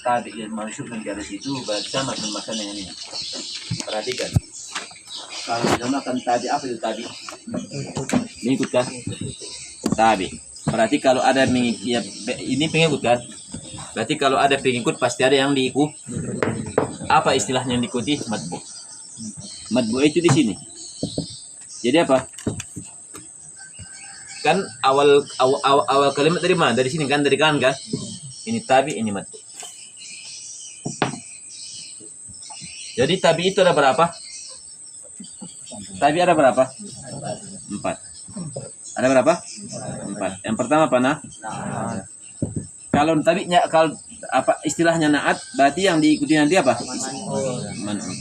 tabi yang masuk ke garis itu berarti sama makan dengan ini. Perhatikan. Kalau dinamakan tabi, apa itu tabi? Mengikut kan? Tabi. Berarti kalau ada ya, ini pengikut kan? Berarti kalau ada pengikut pasti ada yang diikut. Apa istilahnya yang diikuti? Matbu. Matbu itu di sini. Jadi apa? Kan awal kalimat dari mana? Dari sini kan, dari kanan kan? Ini tabi, ini matbu. Jadi tabi itu ada berapa? Tabi ada berapa? 4. Ada berapa? 4. Yang pertama apa nah? Kalau tabinya, kalau apa istilahnya naat, berarti yang diikuti nanti apa? Man'un.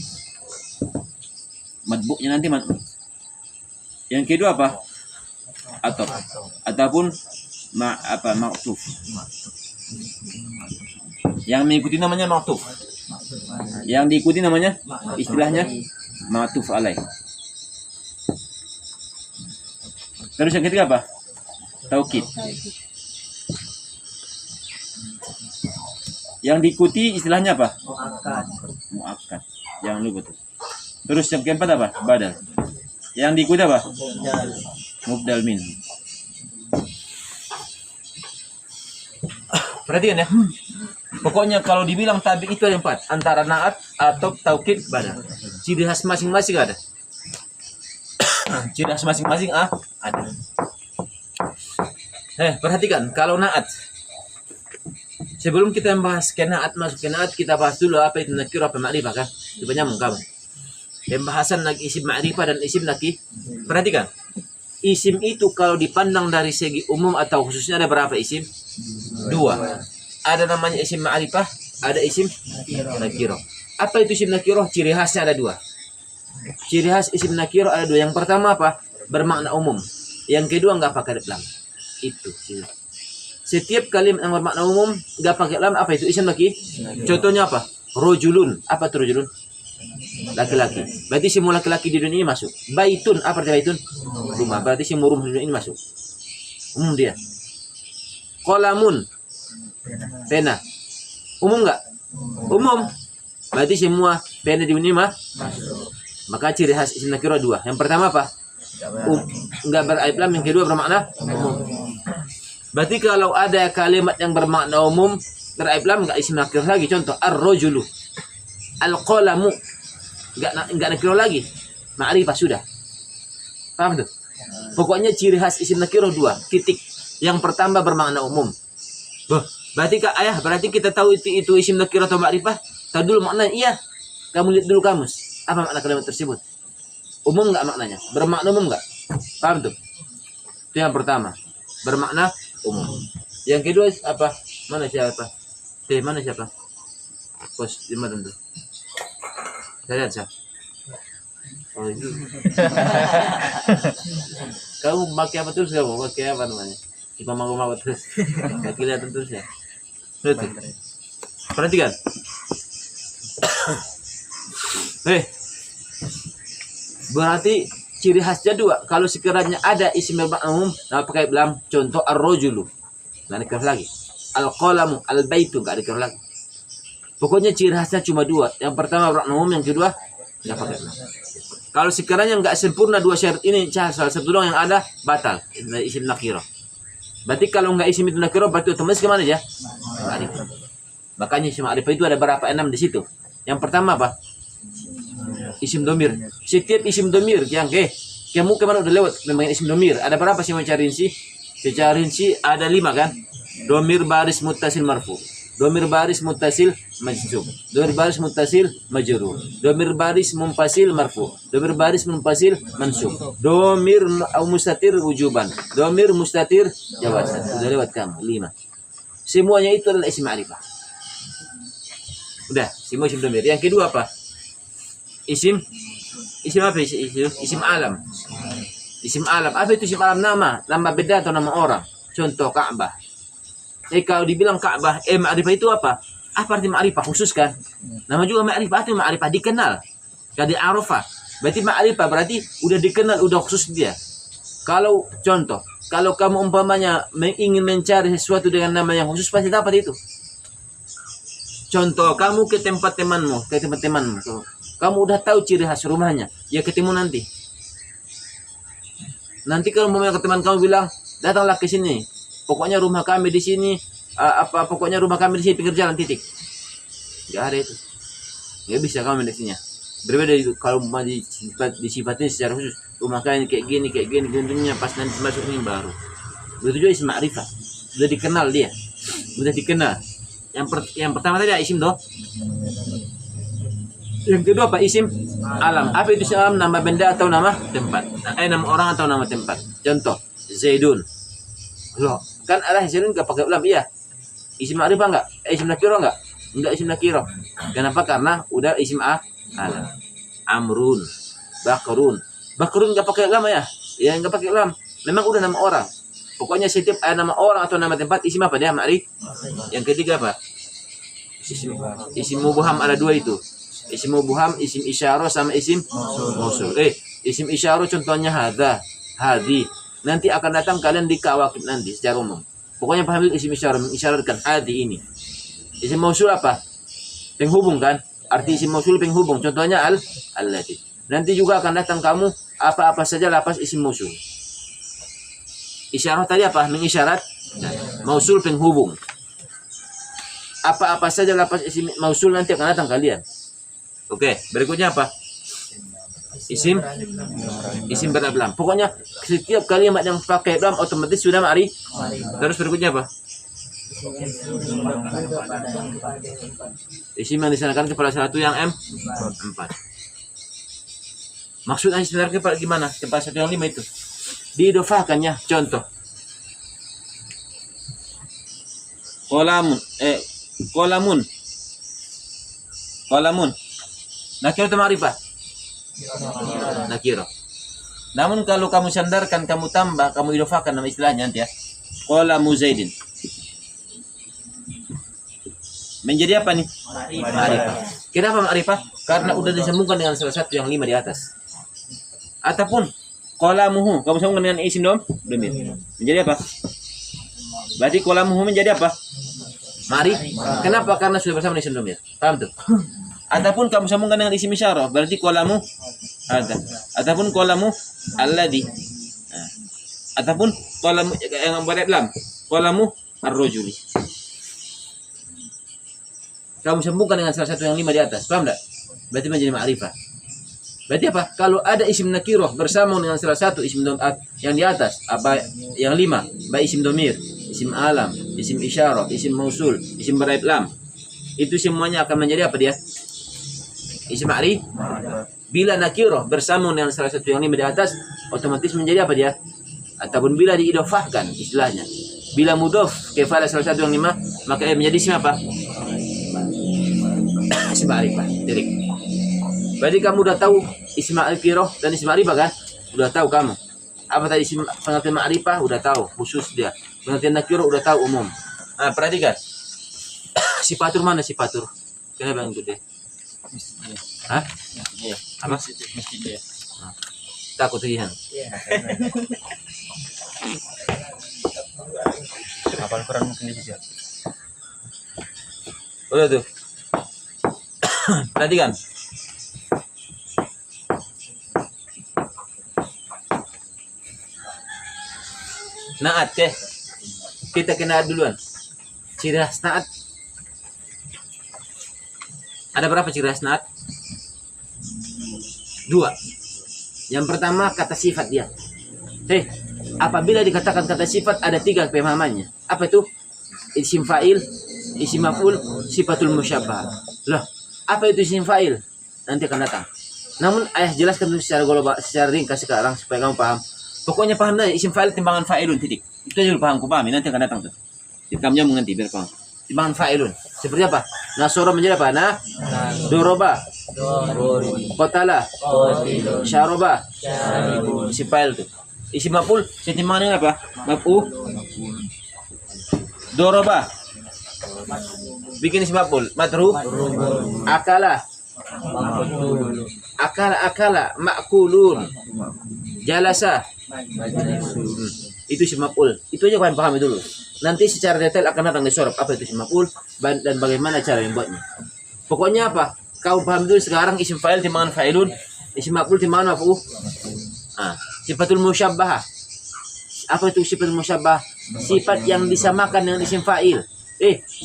Matbu'nya nanti man'un. Yang kedua apa? Atau ataupun ma'tuf. Yang mengikuti namanya ma'tuf. Yang diikuti namanya istilahnya ma'tuf alaih. Terus yang ketiga apa? Taukid. Yang diikuti istilahnya apa? Muakkad. Jangan lupa tuh. Terus yang keempat apa? Badal. Yang diikuti apa? Mubdal min. Perhatikan ya. Pokoknya kalau dibilang tabi itu ada 4, antara naat atau taukid, badal. Ciri khas masing-masing ada. Ciri khas masing-masing ada. Perhatikan kalau naat. Sebelum kita membahas kenaat, masuk kenaat, kita bahas dulu apa itu nakir, apa ma'rifah kan? Coba nyambung kamu. Pembahasan isim ma'rifah dan isim nakir. Perhatikan. Isim itu kalau dipandang dari segi umum atau khususnya ada berapa isim? 2. Ada namanya isim ma'rifah, ada isim nakiro. Apa itu isim nakiro? Ciri khasnya ada 2. Ciri khas isim nakiro ada 2. Yang pertama apa? Bermakna umum. Yang kedua enggak pakai lam. Itu ciri. Setiap kalimat yang bermakna umum enggak pakai lam, apa itu isim nakir? Contohnya apa? Rojulun. Apa itu rojulun? Laki-laki. Berarti semua laki-laki di dunia ini masuk. Baitun. Apa arti baitun? Rumah. Berarti semua rumah di dunia ini masuk. Umum dia. Qalamun. Pena. Umum enggak? Umum. Berarti semua pena di dunia masuk. Maka ciri khas isim nakiro 2. Yang pertama apa? Enggak beralif lam. Yang kedua bermakna umum. Berarti kalau ada kalimat yang bermakna umum beralif lam enggak isim nakiro lagi. Contoh ar-rajulu, al-qalamu, enggak nakiro lagi. Ma'rifah sudah. Paham tuh? Pokoknya ciri khas isim nakiro 2. Titik. Yang pertama bermakna umum. Berarti berarti kita tahu itu isim nakiro atau ma'rifah. Tahu dulu maknanya. Iya. Kamu lihat dulu kamus. Apa makna kalimat tersebut? Umum enggak maknanya? Bermakna umum enggak? Paham tuh? Itu yang pertama. Bermakna umum. Yang kedua apa? Mana siapa? Mana siapa? Pos di mana tuh? Saya lihat siapa? Oh itu. Kamu pakai apa terus kamu? Pakai apa namanya? Kita mau terus. Enggak kelihatan terus ya. Betul. Perhatikan. Berarti ciri khasnya 2. Kalau sekiranya ada isim bermakna umum, pakai lam. Contoh ar-rajulu. Enggak dikira lagi. Al-qalamu, al-baitu, enggak dikira lagi. Pokoknya ciri khasnya cuma 2. Yang pertama bermakna umum, yang kedua enggak pakai lam. Kalau sekiranya enggak sempurna 2 syarat ini, salah satu doang yang ada batal. Isim nakirah. Berarti kalau enggak isim itu nakirah, berarti otomatis kemana aja? Ma'rifah. Makanya isim ma'rifah itu ada berapa? 6 di situ. Yang pertama apa? Isim domir. Setiap isim domir yang kamu kemana udah lewat memang isim domir. Ada berapa sih mencari rinci? Secara rinci ada 5 kan? Domir baris muttasil marfu. Domir baris muttasil majzum. Domir baris muttasil majrur. Domir baris munfasil marfu. Domir baris munfasil mansub. Domir mustatir wujuban. Domir mustatir jawazan. Udah lewat kamu 5. Semuanya itu adalah isim ma'rifah. Udah, semua isim domir. Yang kedua apa? Isim apa? Isim alam. Isim alam. Apa itu isim alam? Nama beda atau nama orang. Contoh Ka'bah. Kalau dibilang Ka'bah, ma'rifah itu apa? Apa arti ma'rifah? Khususkan. Nama juga ma'rifah itu ma'rifah dikenal. Kadi arafah. Berarti ma'rifah berarti udah dikenal, udah khusus dia. Kalau contoh, kalau kamu umpamanya ingin mencari sesuatu dengan nama yang khusus pasti dapat itu. Contoh, kamu ke tempat temanmu, kamu udah tahu ciri khas rumahnya, ya ketemu nanti. Nanti kalau mau ke teman kamu bilang, datanglah ke sini. Pokoknya rumah kami di sini, pokoknya rumah kami di sini pinggir jalan titik. Gak ada itu. Gak bisa kamu mendeksinya. Berbeda kalau mau disifatin secara khusus. Rumah kami kayak gini, tentunya pas nanti masuk ini baru. Begitu juga isim ma'rifah. Sudah dikenal dia. Sudah dikenal. Yang pertama tadi isim doh. Yang kedua apa? Isim alam. Apa itu isim alam? Nama benda atau nama tempat? Nama orang atau nama tempat. Contoh, Zaidun. Loh, kan ada Zaidun gak pakai ulam, iya. Isim ma'rifah enggak? Isim nakiro enggak? Enggak isim nakiro. Kenapa? Karena udah isim alam. Amrun, Bakrun. Bakrun gak pakai ulam ya? Ya enggak pakai ulam. Memang udah nama orang. Pokoknya setiap ada nama orang atau nama tempat isim apa dia? Ma'rifah. Yang ketiga apa? Isim mubham ada dua itu. Isim mubham, isim isyarah sama isim mausul. Isim isyarah contohnya hadza, hadi. Nanti akan datang kalian di kawakib nanti secara umum. Pokoknya paham isim isyarah, mengisyaratkan hadi ini. Isim mausul apa? Penghubung kan? Arti isim mausul penghubung. Contohnya allati. Nanti juga akan datang kamu apa-apa saja lapas isim mausul. Isyarah tadi apa? Mengisyarat. Mausul penghubung. Apa-apa saja lapas isim mausul nanti akan datang kalian. Oke, berikutnya apa? Isim beram. Pokoknya setiap kalimat yang pakai lam otomatis sudah ma'rifah. Terus berikutnya apa? Isim yang disanakan kepada satu yang M4. Maksudnya sebenarnya gimana? Kepada satu yang 5 itu. Diidofahkannya. Contoh. Qolamun. Nakiro atau ma'rifah? Nakiro. Namun kalau kamu sandarkan, kamu tambah, kamu idofahkan nama istilahnya nanti ya. Qolamu Zaidin. Menjadi apa nih? Ma'rifah. Kenapa ma'rifah? Karena udah disambungkan dengan salah satu yang 5 di atas. Ataupun qolamuhu, kamu sambungkan dengan isim domir. Menjadi apa? Berarti qolamuhu menjadi apa? Ma'rifah. Kenapa? Karena sudah bersama dengan isim domir. Paham tuh? Ataupun kamu sambungkan dengan isim isyarah, berarti qolamu ada. Ataupun qolamu alladhi. Ataupun qolamu yang berat lam. Qolamu ar-rajuli. Kamu sambungkan dengan salah satu yang 5 di atas, paham enggak? Berarti menjadi ma'rifah. Berarti apa? Kalau ada isim nakirah bersama dengan salah satu isim yang di atas, apa yang 5, baik isim domir, isim alam, isim isyarah, isim mausul, isim beraib lam, itu semuanya akan menjadi apa dia? Isim ma'rifah. Bila nakirah bersama dengan salah satu yang 5 di atas, otomatis menjadi apa dia? Ataupun bila diidofahkan istilahnya. Bila mudhof kepada salah satu yang 5, maka menjadi isim apa? Isim ma'rifah. Jadi, berarti kamu udah tahu isim ma'rifah dan isim ma'rifah kan? Udah tahu kamu. Apa tadi isim pengertian ma'rifah? Udah tahu khusus dia. Pengertian nakirah udah tahu umum. Nah, perhatikan. Sifatur mana sifatur? Kenapa yang gede? Hah? Iya. Apa? Mesti dia. Takut hihan. Iya. Apaan Quran mungkin bisa. Udah tuh. Perhatikan. Naat ya. Kita kena duluan. Ciri khas naat. Ada berapa ciri khas naat? 2. Yang pertama kata sifat dia. Apabila dikatakan kata sifat ada 3 pemahamannya. Apa itu? Isim fa'il, isim maf'ul, sifatul musyabbah. Loh, apa itu isim fa'il? Nanti akan datang. Namun ayah jelaskan dulu secara global, secara ringkas sekarang supaya kamu paham. Pokoknya paham dah isim fa'il timbangan fa'ilun titik. Itu aja paham, ku pahami, nanti akan datang tuh. Jadi kamu nyambung nanti biar paham. Timbangan fa'ilun. Seperti apa? Nasoro menjadi apa? Doroba. Qatala. Syaroba. Isim fa'il tuh. Isim maf'ul timbangannya apa? Maf'ul. Doroba. Bikin isim maf'ul. Madrub. Akala. Akala. Ma'kulun. Jalasa. Itu isim maf'ul. Itu aja kalian pahami dulu. Nanti secara detail akan datang di sorab apa itu isim maf'ul dan bagaimana cara membuatnya. Pokoknya apa? Kau paham dulu sekarang isim fa'il timbangan fa'ilun, isim maf'ul timbangan maf'ul. Sifatul musyabbahah. Apa itu sifatul musyabbahah? Sifat yang disamakan dengan isim fa'il.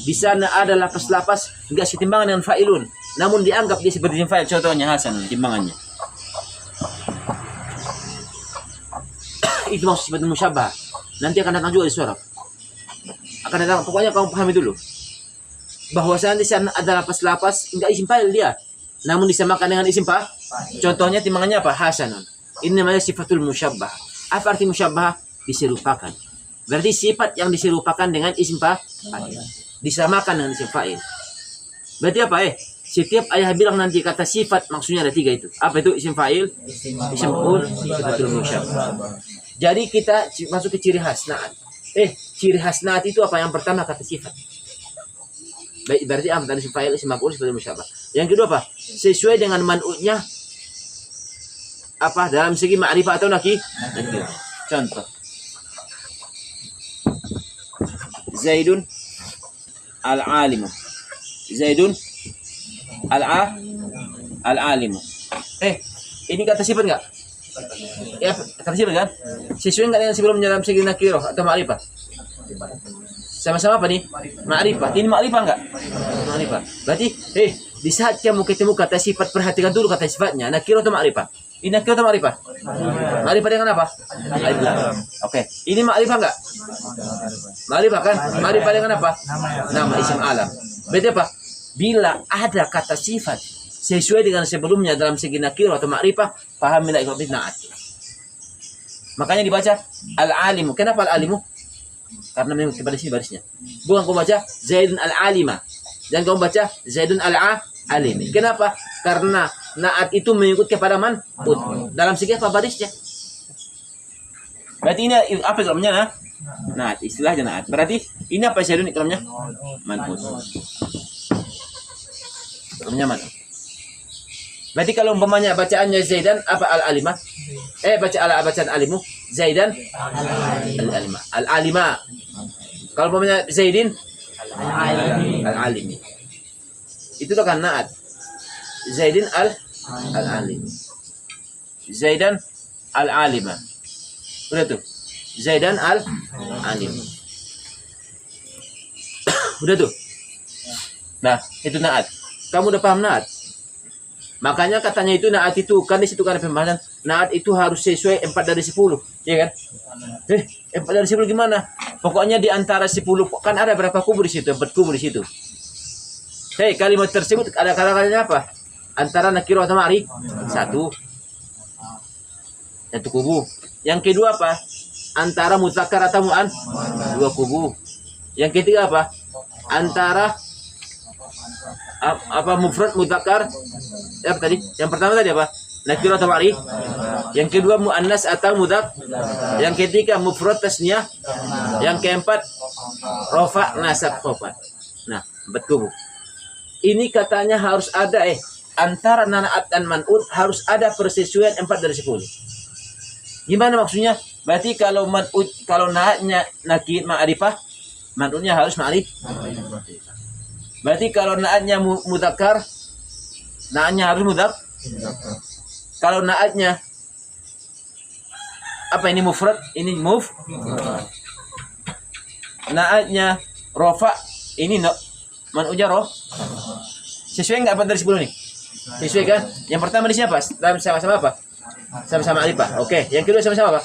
Di sana ada lapas-lapas enggak setimbangan dengan fa'ilun, namun dianggap dia seperti isim fa'il. Contohnya Hasan timbangannya. Itu maksud sifatul musyabbahah. Nanti akan datang juga di sorab. Akan datang, pokoknya kamu pahami dulu bahwasanya di sana ada lapas-lapas enggak isim fa'il dia, namun disamakan dengan isim fa'il. Contohnya timbangannya apa? Hasanun. Ini namanya sifatul musyabbah. Apa arti musyabbah? Diserupakan. Berarti sifat yang diserupakan dengan isim fa'il, disamakan dengan isim fa'il. Berarti apa? Setiap ayah bilang nanti kata sifat, maksudnya ada 3 itu. Apa itu? Isim fa'il, isim maf'ul, sifatul musyabbah. Jadi kita masuk ke ciri khas naat. Ciri khas naat itu apa? Yang pertama kata sifat. Baik, berarti tadi isim fa'il, isim maf'ul, sifatul musyabbah. Yang kedua apa? Sesuai dengan man'utnya apa? Dalam segi ma'rifah atau nakir. Contoh. Zaidun al-alimu. Zaidun al-alimu. Ini kata sifat enggak? Ya, kata sifat kan? Sesuai enggak dengan sebelumnya dalam segi nakirah atau ma'rifah? Sama-sama apa nih? Ma'rifah. Ini ma'rifah enggak? Ma'rifah. Berarti di saat kamu ketemu kata sifat, perhatikan dulu kata sifatnya, nakirah atau ma'rifah? Ini nakirah atau ma'rifah? Ma'rifah dengan apa? Alif lam. Oke. Ini ma'rifah enggak? Ma'rifah kan? Ma'rifah dengan apa? Nama, isim alam. Berarti apa? Bila ada kata sifat sesuai dengan sebelumnya dalam segi nakirah atau ma'rifah, pahamilah itu naat. Makanya dibaca al-alimu. Kenapa al-alimu? Karena memang pada sini barisnya. Bukan kau baca Zaidun al-alima. Dan kau baca Zaidun al-alimi. Kenapa? Karena naat itu mengikut kepada man'ut. Dalam segi apa barisnya? Berarti ini apa namanya? Naat, istilahnya naat. Berarti ini apa Zaidun ikramnya? Man'ut. Ikramnya man'ut. Berarti kalau umpamanya bacaannya Zaidan apa al-alima? Bacaan alimu Zaidan al-alima. Al-alima. Kalau umpamanya Zaidin al-alimi. Itu kan naat. Zaidin al-alimi. Zaidan al-alima. Udah tuh. Zaidan al-alimi. Udah tuh. Nah, itu naat. Kamu udah paham naat? Makanya katanya itu naat itu kan di situ kan pembahasan naat itu harus sesuai 4 dari 10, ya kan? 4 dari 10 gimana? Pokoknya di antara 10 kan ada berapa kubu di situ? 4 kubu di situ. Kalimat tersebut ada kata-katanya apa? Antara nakirah atau ma'rif? 1 kubu. Yang kedua apa? Antara mudzakkar atau mu'an? 2 kubu. Yang ketiga apa? Antara mufrad mudzakkar apa tadi? Yang pertama tadi apa? Nakirah atau ma'rif? Yang kedua muannas atau mudzakkar? Yang ketiga mufrad tasniyah? Yang keempat rafa nasab khafat. Nah, betul. Ini katanya harus ada antara naat dan man'ut harus ada persesuaian 4 dari 10. Gimana maksudnya? Berarti kalau man'ut, kalau naatnya nakir ma'rifah, man'utnya harus ma'rif. Berarti kalau naatnya mudzakkar, naatnya harus mudzakkar. Kalau naatnya apa ini mufrad, ini naatnya rafa, ini man'utnya sesuai enggak 4 dari 10 nih? Sesuai kan? Yang pertama di sini apa? Sama-sama apa? Sama-sama alifah. Oke, yang kedua sama-sama apa?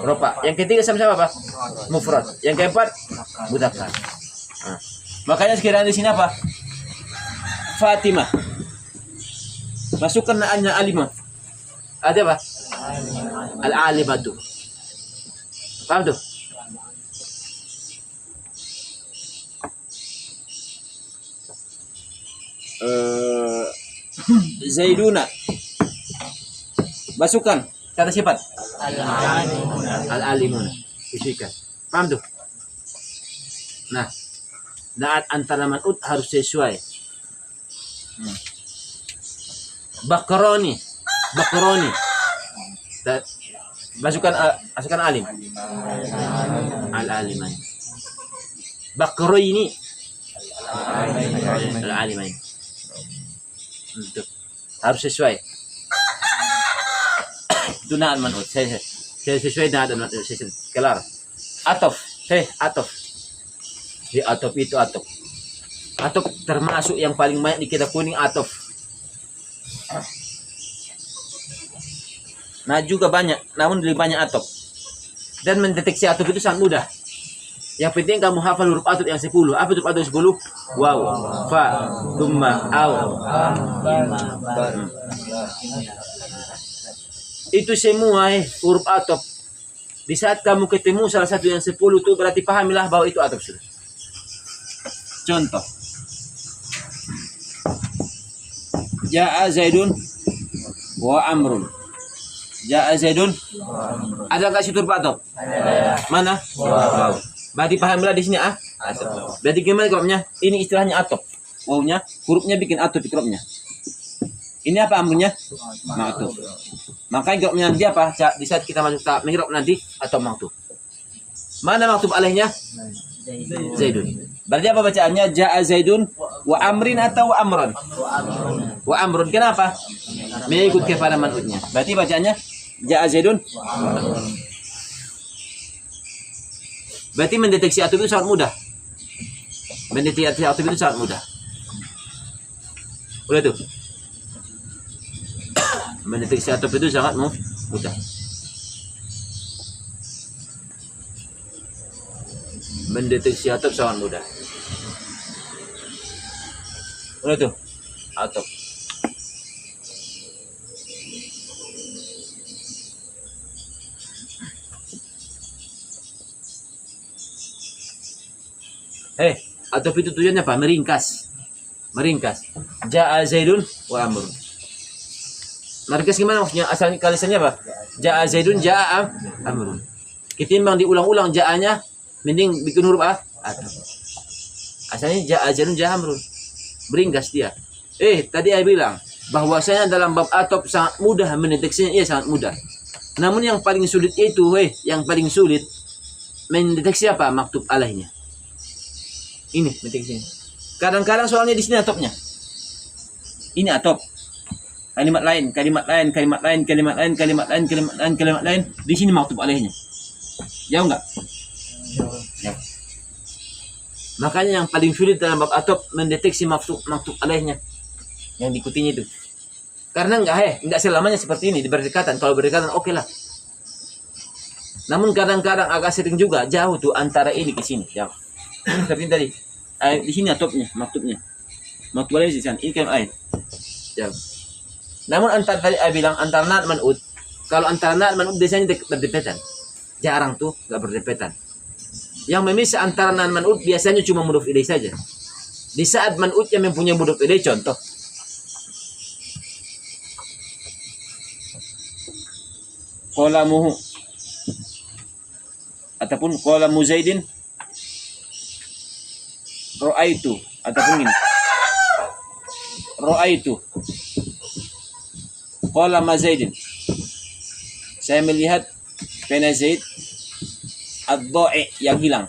Rafa. Yang ketiga sama-sama apa? Mufrad. Yang keempat mudzakkar. Nah. Makanya sekiranya di sini apa? Fatimah. Masukkan naatnya alimah. Ada apa? Al-alimatu. Paham tuh? Zaiduna. Masukkan kata sifat. Al-alimuna. Isikan. Paham tuh? Nah, naat antara man'ut harus sesuai. Bakroni. Masukkan alim. Al-aliman. Bakroini. Al-alimain. Itu harus sesuai. Itu na'an man'ut. Saya sesuai na'an man'ut. Kelar. Atof. Atof. Di atof itu atof. Atof termasuk yang paling banyak di kitab kuning atof. Nah juga banyak, namun lebih banyak atof. Dan mendeteksi atof itu sangat mudah. Yang penting kamu hafal huruf atof yang 10. Apa huruf atof 10? Waw, fa, dumma, aw. Itu semua huruf atof. Di saat kamu ketemu salah satu yang 10 itu berarti pahamilah bahwa itu atof sudah. Contoh. Ja'a Zaidun wa Amrun. Ja'a Zaidun. Ada enggak situ huruf atof? Mana? Wow. Berarti pahamilah di sini atof. Berarti gimana kerobnya? Ini istilahnya atof. Wawnya hurufnya bikin atof di kerobnya. Ini apa amrunnya? Ma'tuf. Makanya kerobnya nanti apa? Di saat kita masuk tahap mi'rab nanti atau ma'tuf. Mana maktub alaihnya? Zaidun. Berarti apa bacaannya? Ja'a Zaidun wa Amrin atau wa Amron? Wa Amrun. Kenapa? Mengikut kepada man'utnya. Berarti bacaannya Ja'a Zaidun. Berarti mendeteksi atof itu sangat mudah. Mendeteksi atof itu sangat mudah. Udah tuh. Mendeteksi atof itu sangat mudah. Mendeteksi atof sangat mudah. Udah tuh. Atof. Atof itu tujuannya apa? Meringkas. Ja'a Zaidun wa Amrun. Meringkas gimana maksudnya? Asal kalisannya apa? Ja'a Zaidun, Ja'a Amrun. Ketimbang diulang-ulang ja'anya, mending bikin huruf atof. Asalnya Ja'a Zaidun, Ja'a Amrun. Meringkas dia. Tadi saya bilang bahwasanya dalam bab atof sangat mudah mendeteksinya, iya sangat mudah. Namun yang paling sulit itu, yang paling sulit mendeteksi apa? Maktub alaihnya. Ini mendeteksinya. Kadang-kadang soalnya di sini atofnya. Ini atof. Kalimat lain. Di sini maktub alaihnya. Jauh enggak? Jauh. Makanya yang paling sulit dalam bab atof mendeteksi maktub alaihnya. Yang diikutinya itu. Karena enggak selamanya seperti ini berdekatan. Kalau berdekatan oke lah. Namun kadang-kadang agak sering juga jauh tuh antara ini ke sini, jauh. Seperti tadi. Di sini atofnya, maktubnya. Maktub alaih di sana. Ini kan air. Jauh. Namun antara tadi saya bilang antara na'at man'ut. Kalau antara na'at man'ut biasanya berdempetan. Jarang tuh enggak berdempetan. Yang memisah antara na'at man'ut biasanya cuma mudhof ilaih saja. Di saat man'ut yang mempunyai mudhof ilaih, contoh. Qalamuhu ataupun qalamu Zaidin ra'aitu ataupun ini ra'aitu qalama Zaidin, saya melihat pena Zaid. Ad-dha'i yang hilang.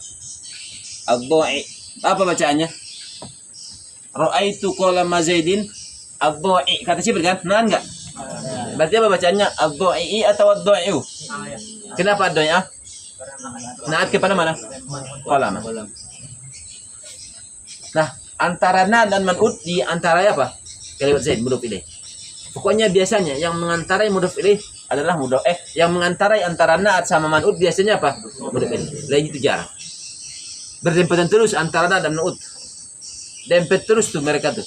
Ad-dha'i apa bacaannya? Ra'aitu qalama Zaidin ad-dha'i. Kata sipir kan? Nah enggak? Berarti apa bacaannya? Ad-dha'i atau ad-dha'iu? Kenapa ad-dha'i? Naat kepada mana? Qalama. Nah, antara na dan man'ut di antara apa? Kalimat Zaid mudhof ilaih. Pokoknya biasanya yang mengantarai mudhof ilaih adalah yang mengantarai antara naat sama man'ut biasanya apa? Mudhof ilaih. Lain itu jarang. Berdempetan terus antara na dan man'ut. Dempet terus tuh mereka tuh.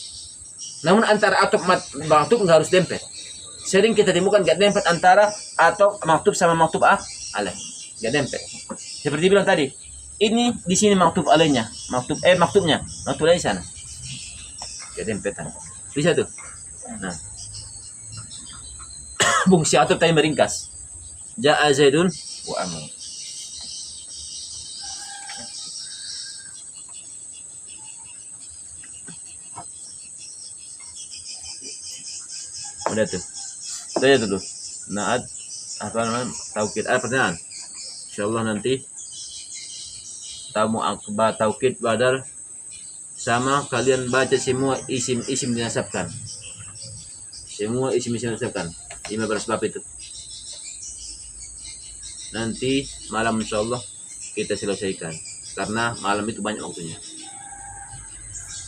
Namun antara atof maktub enggak harus dempet. Sering kita temukan enggak dempet antara atau maktub sama maktub alaih. Enggak dempet. Seperti bilang tadi, ini di sini maktub alaihnya, maktubnya, maktub alaih sana. Enggak dempetan. Bisa tuh. Nah. Fungsi atof tadi meringkas. Ja'a Zaidun wa Amrun. Udah tuh. Udah dulu. Naat apa namanya? Taukid. Ada pertanyaan? Insyaallah nanti taukid badal, sama kalian baca semua isim-isim dinasabkan. Semua isim-isim dinasabkan. 15 bab itu. Nanti malam insyaallah kita selesaikan. Karena malam itu banyak waktunya.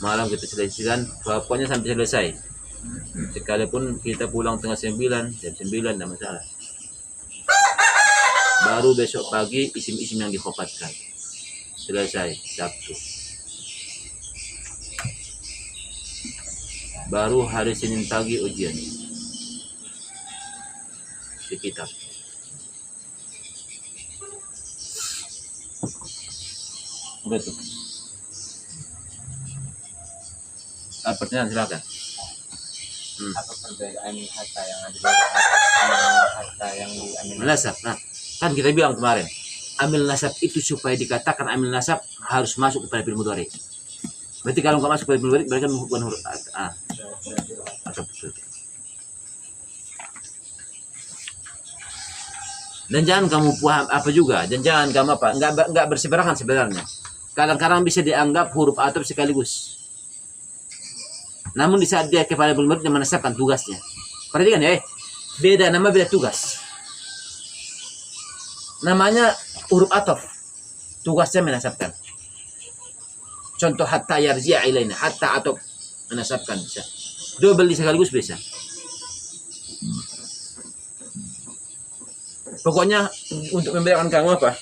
Malam kita selesaikan, pokoknya sampai selesai. Sekalipun kita pulang tengah 9, jam 9 tidak masalah. Baru besok pagi isim-isim yang dikhofatkan. Selesai Sabtu. Baru hari Senin pagi ujian di kitab. Betul. Pertanyaan silakan. Apa perbedaan kata yang ada sama kata yang diambil Nasab. Nah, kan kita bilang kemarin, amil nasab itu supaya dikatakan amil nasab harus masuk kepada fi'il mudhari. Berarti kalau nggak masuk kepada fi'il mudhari berarti bukan huruf a. Atau betul. Dan jangan kamu paham apa juga, dan jangan kamu apa, nggak berseberangan sebenarnya. Kadang-kadang bisa dianggap huruf atop sekaligus. Namun di saat dia kepada fi'il mudhari dia menasabkan tugasnya. Perhatikan ya, beda nama beda tugas. Namanya huruf ataf, tugasnya menasabkan. Contoh hatta yarji'a ilaina, hatta ataf menasabkan bisa. Double di sekaligus bisa. Pokoknya untuk membedakan kamu apa?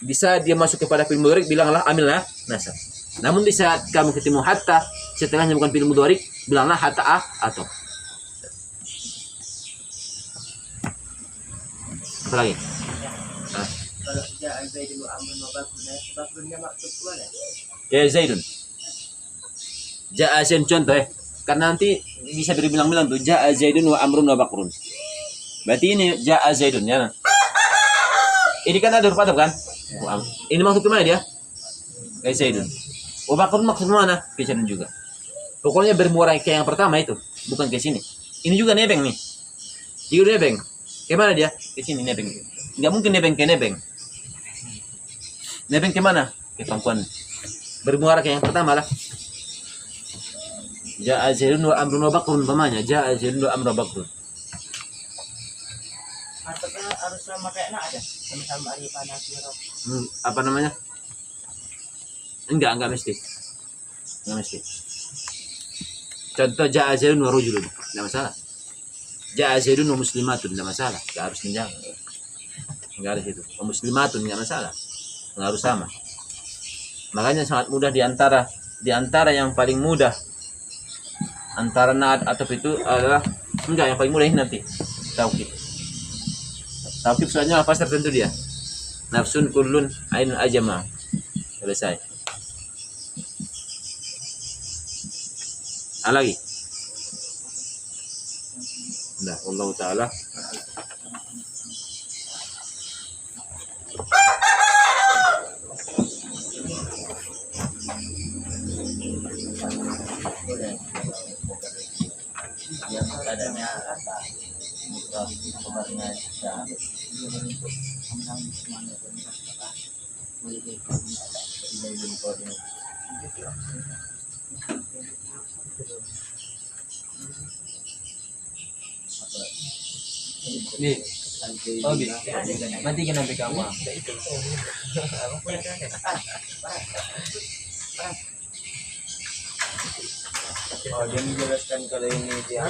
Bisa dia masuk kepada fi'il mudhari bilanglah amillah nasab. Namun di saat kamu ketemu hatta setelahnya bukan fi'il mudhari bilanglah hatta ataf. Apa lagi? kalau ja'a Zaidun wa Amrun wa Bakrunnya maksud mana? Ya Zaidun. Ja'a Zaidun contoh ya. Karena nanti bisa dibilang-bilang tuh Ja'a Zaidun wa Amrun wa Bakrun. Berarti ini Ja'a Zaidun ya. Ini kan ada huruf ataf kan? Ini maksud kemana dia? Kayak Zaidun. Wa Bakrun maksud mana? Ke sana juga. Pokoknya bermuara ke yang pertama itu, bukan ke sini. Ini juga nebeng nih. Juga nebeng. Kemana dia? Ke sini nebeng. Enggak mungkin nebeng ke nebeng. Nebeng kemana? Ke pangkuan. Bermuara ke yang pertama lah. Ja'a Zaidun wa Amrun wa Bakrun pamanya. Ja'a Zaidun wa Amrun wa Bakrun. Atapnya harus sama kayak nak ada. Sama-sama arifah nakirah. Apa namanya? Enggak mesti. Enggak mesti. Contoh Ja'a Zaidun wa rajulun. Enggak masalah. Ja'a Zaidun wa muslimatun. Enggak masalah. Enggak harus menjaga. Enggak harus itu. Wa muslimatun enggak masalah. Enggak harus sama. Makanya sangat mudah di antara yang paling mudah antara naat atau itu adalah enggak yang paling mudah ini nanti taukid. Taukid soalnya apa tertentu dia. Nafsun kullun ainun ajama. Selesai. Lagi. Nah, Allah Ta'ala yang adanya apa kabarnya Bi, oh Bi, nanti kenapa kamu? oh dia menjelaskan kalau ini dia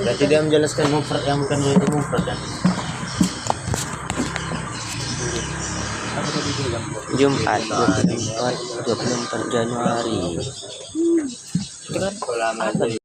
berarti dia menjelaskan mufrad yang bukan itu mufrad kan? Jumat 24 Januari. lama